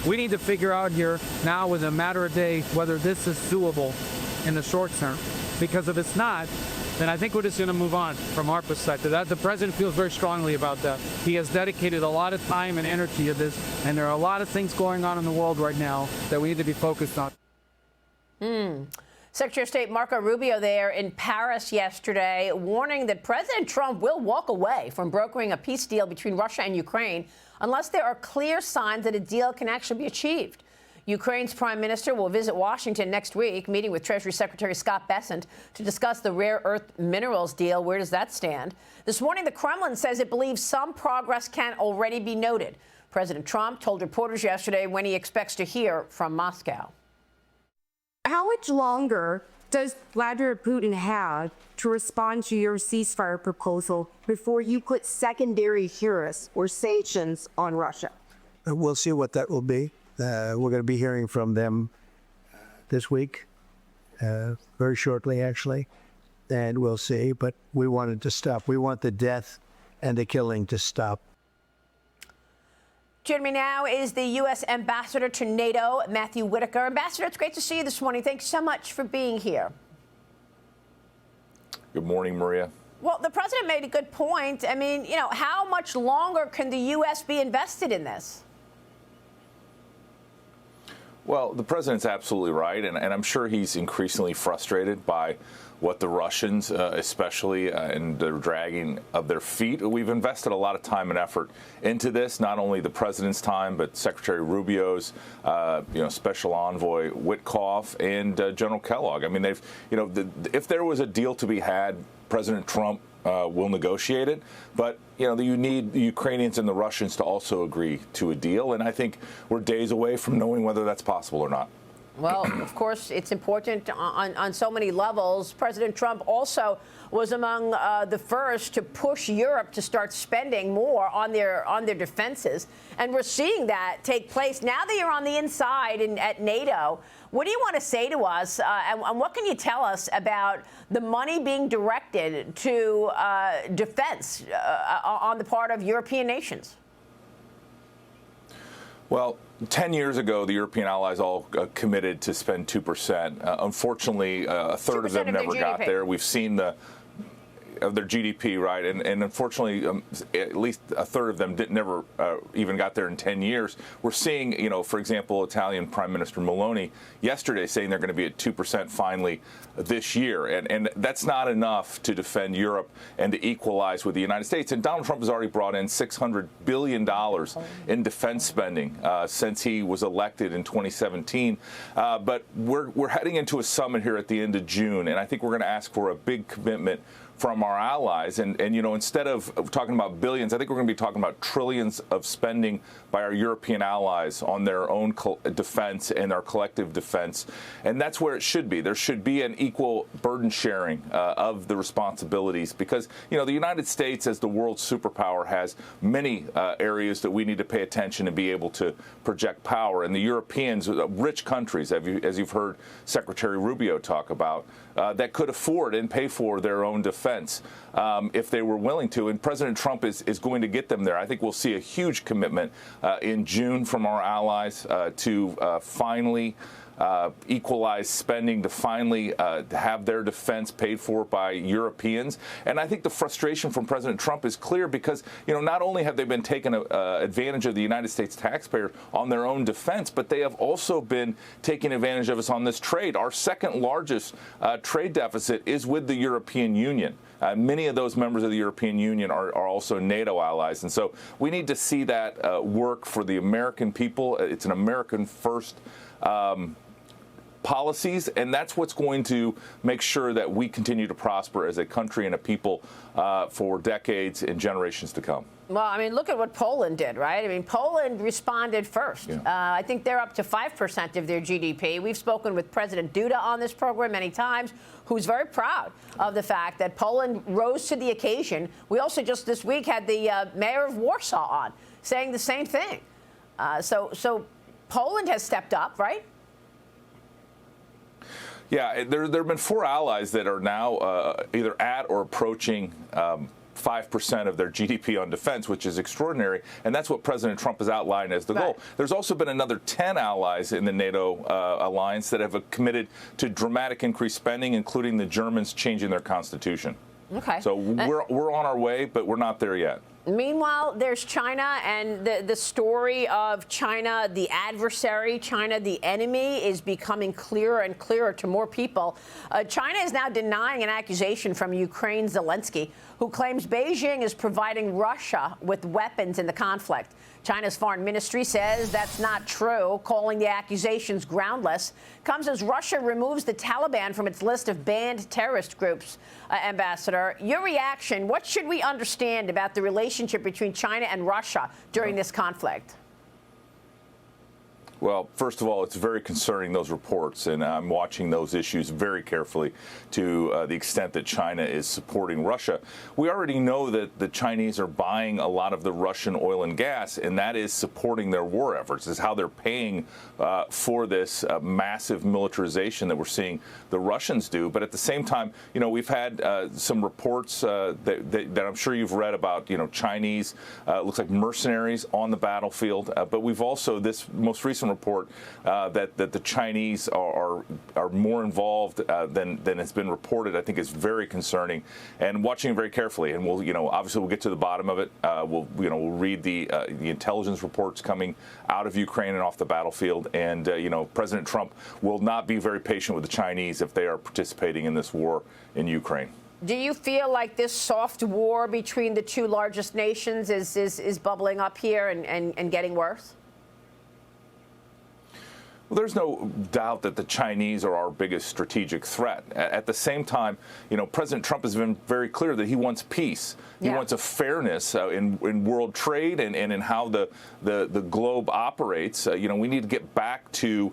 We need to figure out here now, within a matter of days, whether this is doable in the short term. Because if it's not, then I think we're just going to move on from our perspective. The president feels very strongly about that. He has dedicated a lot of time and energy to this, and there are a lot of things going on in the world right now that we need to be focused on. Secretary of State Marco Rubio there in Paris yesterday, warning that President Trump will walk away from brokering a peace deal between Russia and Ukraine unless there are clear signs that a deal can actually be achieved. Ukraine's prime minister will visit Washington next week, meeting with Treasury Secretary Scott Bessent to discuss the rare earth minerals deal. Where does that stand? This morning, the Kremlin says it believes some progress can already be noted. President Trump told reporters yesterday when he expects to hear from Moscow. How much longer does Vladimir Putin have to respond to your ceasefire proposal before you put secondary tariffs or sanctions on Russia? We'll see what that will be. We're going to be hearing from them this week, very shortly, actually, and we'll see. But we want it to stop. We want the death and the killing to stop. Joining me now is the U.S. Ambassador to NATO, Matthew Whitaker. Ambassador, it's great to see you this morning. Thanks so much for being here. Good morning, Maria. Well, the president made a good point. I mean, you know, how much longer can the U.S. be invested in this? Well, the president's absolutely right, and I'm sure he's increasingly frustrated by what the Russians, especially, and the dragging of their feet. We've invested a lot of time and effort into this, not only the president's time, but Secretary Rubio's, Special Envoy Witkoff and General Kellogg. I mean, they've, if there was a deal to be had, President Trump will negotiate it, but you need the Ukrainians and the Russians to also agree to a deal, and I think we're days away from knowing whether that's possible or not. Well, of course, it's important on so many levels. President Trump also was among the first to push Europe to start spending more on their defenses, and we're seeing that take place now that you're on the inside at NATO. What do you want to say to us, and what can you tell us about the money being directed to defense on the part of European nations? Well, 10 years ago, the European allies all committed to spend 2%. Unfortunately, a third of them never got there. We've seen of their GDP, right? And unfortunately, at least a third of them never even got there in 10 years. We're seeing, for example, Italian Prime Minister Meloni yesterday saying they're going to be at 2% finally this year. And that's not enough to defend Europe and to equalize with the United States. And Donald Trump has already brought in $600 billion in defense spending since he was elected in 2017. But we're heading into a summit here at the end of June, and I think we're going to ask for a big commitment from our allies. And instead of talking about billions, I think we're going to be talking about trillions of spending by our European allies on their own defense and our collective defense. And that's where it should be. There should be an equal burden sharing of the responsibilities, because, the United States, as the world superpower, has many areas that we need to pay attention and be able to project power. And the Europeans, rich countries, as you've heard Secretary Rubio talk about, that could afford and pay for their own defense if they were willing to. And President Trump is going to get them there. I think we'll see a huge commitment in June from our allies to finally equalize spending, to finally have their defense paid for by Europeans. And I think the frustration from President Trump is clear because, not only have they been taking advantage of the United States taxpayer on their own defense, but they have also been taking advantage of us on this trade. Our second largest trade deficit is with the European Union. Many of those members of the European Union are also NATO allies. And so we need to see that work for the American people. It's an American first policies, and that's what's going to make sure that we continue to prosper as a country and a people for decades and generations to come. Well, I mean, look at what Poland did, right? I mean, Poland responded first. Yeah. I think they're up to 5% of their GDP. We've spoken with President Duda on this program many times, who's very proud of the fact that Poland rose to the occasion. We also just this week had the mayor of Warsaw on saying the same thing. So Poland has stepped up, right? Yeah, there have been 4 allies that are now either at or approaching 5% of their GDP on defense, which is extraordinary. And that's what President Trump has outlined as the goal. There's also been another 10 allies in the NATO alliance that have committed to dramatic increased spending, including the Germans changing their constitution. Okay. So we're on our way, but we're not there yet. Meanwhile, there's China, and the story of China, the adversary, China, the enemy, is becoming clearer and clearer to more people. China is now denying an accusation from Ukraine's Zelensky, who claims Beijing is providing Russia with weapons in the conflict. China's foreign ministry says that's not true, calling the accusations groundless. Comes as Russia removes the Taliban from its list of banned terrorist groups. Ambassador, your reaction, what should we understand about the relationship between China and Russia during this conflict? Well, first of all, it's very concerning, those reports, and I'm watching those issues very carefully to the extent that China is supporting Russia. We already know that the Chinese are buying a lot of the Russian oil and gas, and that is supporting their war efforts. It's how they're paying for this massive militarization that we're seeing the Russians do. But at the same time, you know, we've had some reports that I'm sure you've read about, you know, Chinese, looks like mercenaries on the battlefield. But we've also, this most recent report that the Chinese are more involved than has been reported, I think is very concerning, and watching very carefully. And we'll, you know, obviously we'll get to the bottom of it. We'll read the intelligence reports coming out of Ukraine and off the battlefield. And you know, President Trump will not be very patient with the Chinese if they are participating in this war in Ukraine. Do you feel like this soft war between the two largest nations is bubbling up here and getting worse? Well, there's no doubt that the Chinese are our biggest strategic threat. At the same time, you know, President Trump has been very clear that he wants peace. He wants a fairness in world trade and in how the globe operates. You know, we need to get back to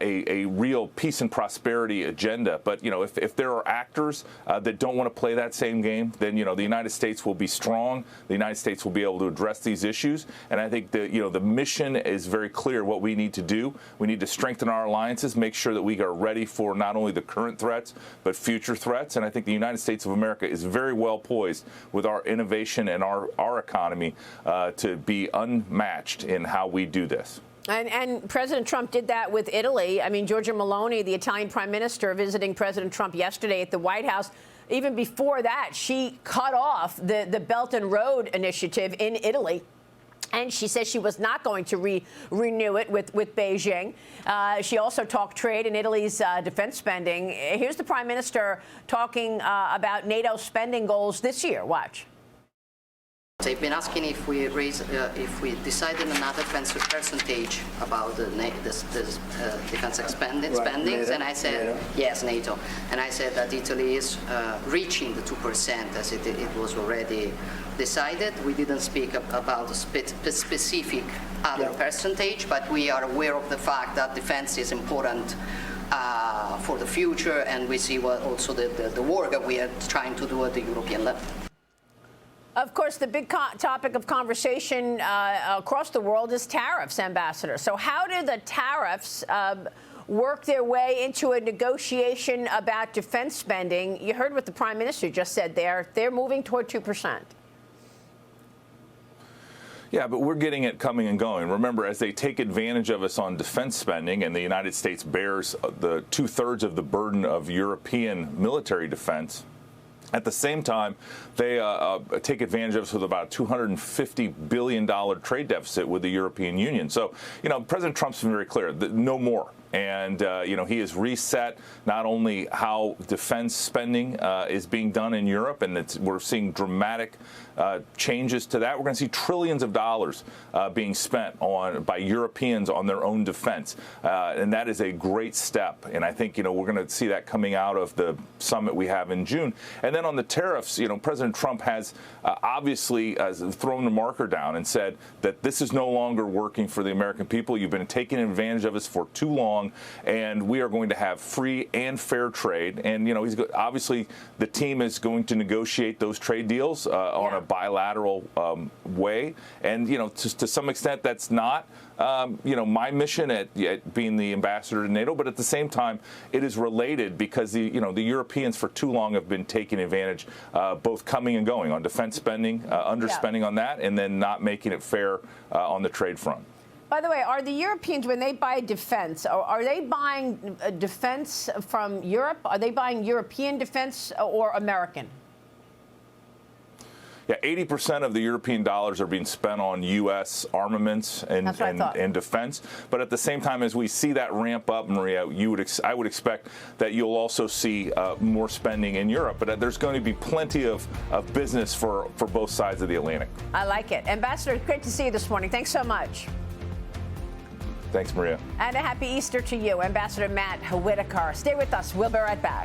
a real peace and prosperity agenda. But, you know, if there are actors that don't want to play that same game, then, you know, the United States will be strong. The United States will be able to address these issues. And I think the mission is very clear what we need to do. We need to strengthen our alliances, make sure that we are ready for not only the current threats, but future threats. And I think the United States of America is very well poised with our innovation and our economy to be unmatched in how we do this. And President Trump did that with Italy. I mean, Giorgia Meloni, the Italian prime minister, visiting President Trump yesterday at the White House. Even before that, she cut off the Belt and Road initiative in Italy. And she says she was not going to renew it with Beijing. She also talked trade in Italy's defense spending. Here's the prime minister talking about NATO spending goals this year. Watch. They've been asking if we decided another percentage about the defense spendings, and I said yes, NATO, and I said that Italy is reaching the 2% as it was already decided. We didn't speak about a specific other percentage, but we are aware of the fact that defense is important for the future, and we see also the work that we are trying to do at the European level. Of course, the big topic of conversation across the world is tariffs, Ambassador. So how do the tariffs work their way into a negotiation about defense spending? You heard what the Prime Minister just said there. They're moving toward 2%. Yeah, but we're getting it coming and going. Remember, as they take advantage of us on defense spending, and the United States bears the 2/3 of the burden of European military defense, at the same time, they take advantage of us with about a $250 billion trade deficit with the European Union. So, you know, President Trump's been very clear that no more. And, you know, he has reset not only how defense spending is being done in Europe, and we're seeing dramatic changes to that. We're going to see trillions of dollars being spent by Europeans on their own defense. And that is a great step. And I think, you know, we're going to see that coming out of the summit we have in June. And then on the tariffs, you know, President Trump has obviously thrown the marker down and said that this is no longer working for the American people. You've been taking advantage of us for too long. long, and we are going to have free and fair trade. And, you know, obviously the team is going to negotiate those trade deals on a bilateral way. And, you know, to some extent, that's not, you know, my mission at being the ambassador to NATO, but at the same time, it is related because the Europeans for too long have been taking advantage, both coming and going on defense spending, underspending on that, and then not making it fair on the trade front. By the way, are the Europeans, when they buy defense, are they buying defense from Europe? Are they buying European defense or American? Yeah, 80% of the European dollars are being spent on U.S. armaments and defense. But at the same time, as we see that ramp up, Maria, I would expect that you'll also see more spending in Europe. But there's going to be plenty of business for both sides of the Atlantic. I like it. Ambassador, great to see you this morning. Thanks so much. Thanks, Maria. And a happy Easter to you, Ambassador Matt Whitaker. Stay with us. We'll be right back.